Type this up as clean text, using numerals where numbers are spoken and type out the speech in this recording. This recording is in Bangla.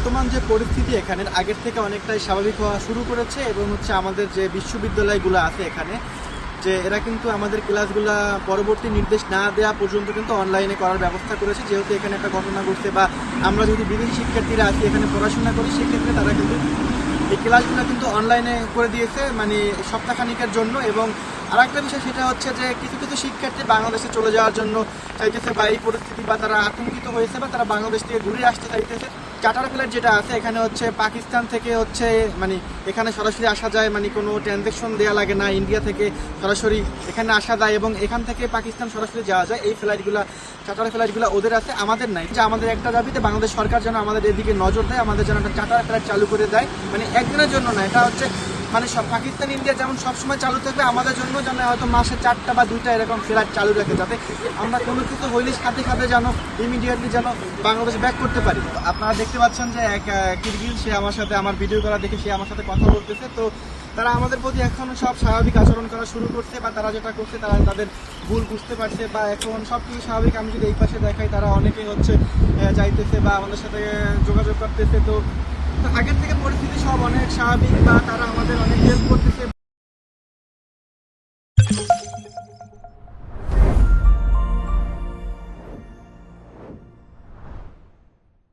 বর্তমান যে পরিস্থিতি এখানের আগের থেকে অনেকটাই স্বাভাবিক হওয়া শুরু করেছে এবং হচ্ছে আমাদের যে বিশ্ববিদ্যালয়গুলো আছে এখানে যে এরা কিন্তু আমাদের ক্লাসগুলা পরবর্তী নির্দেশ না দেওয়া পর্যন্ত কিন্তু অনলাইনে করার ব্যবস্থা করেছে। যেহেতু এখানে একটা ঘটনা ঘটছে বা আমরা যদি বিদেশি শিক্ষার্থীরা আছি এখানে পড়াশোনা করি, সেক্ষেত্রে তারা কিন্তু এই ক্লাসগুলো কিন্তু অনলাইনে করে দিয়েছে, মানে সপ্তাহখানিকের জন্য। এবং আরেকটা বিষয় সেটা হচ্ছে যে কিছু কিছু শিক্ষার্থী বাংলাদেশে চলে যাওয়ার জন্য চাইতেছে বা এই পরিস্থিতি বা তারা আতঙ্কিত হয়েছে বা তারা বাংলাদেশ থেকে ঘুরে আসতে চাইতেছে। চার্টার ফ্লাইট যেটা আছে এখানে হচ্ছে পাকিস্তান থেকে হচ্ছে মানে এখানে সরাসরি আসা যায়, মানে কোনো ট্রানজ্যাকশন দেওয়া লাগে না, ইন্ডিয়া থেকে সরাসরি এখানে আসা যায় এবং এখান থেকে পাকিস্তান সরাসরি যাওয়া যায়। এই ফ্লাইটগুলো চার্টার ফ্লাইটগুলো ওদের আছে, আমাদের নাই। যে আমাদের একটা দাবিতে বাংলাদেশ সরকার যেন আমাদের এদিকে নজর দেয়, আমাদের যেন একটা চার্টার ফ্লাইট চালু করে দেয়, মানে একদিনের জন্য না, এটা হচ্ছে মানে সব পাকিস্তান ইন্ডিয়া যেমন সবসময় চালু থাকবে, আমাদের জন্য যেন হয়তো মাসে 4টা বা 2টা এরকম ফ্লাইট চালু রাখে, যাতে আমরা কোনো কিছু হইলে সাথে সাথে যেন ইমিডিয়েটলি যেন বাংলাদেশ ব্যাক করতে পারি। আপনারা দেখতে পাচ্ছেন যে এক কিরগিজ, সে আমার সাথে আমার ভিডিও করা দেখে সে আমার সাথে কথা বলতেছে। তো তারা আমাদের প্রতি এখন সব স্বাভাবিক আচরণ করা শুরু করছে বা তারা যেটা করছে তারা তাদের ভুল বুঝতে পারছে বা এখন সব কিছু স্বাভাবিক। আমি যদি এই পাশে দেখাই, তারা অনেকেই হচ্ছে যাইতেছে বা আমাদের সাথে যোগাযোগ করতেছে। তো আগের থেকে পরিস্থিতি সব অনেক স্বাভাবিক বা তারা আমাদের অনেক হেল্প করতেছে।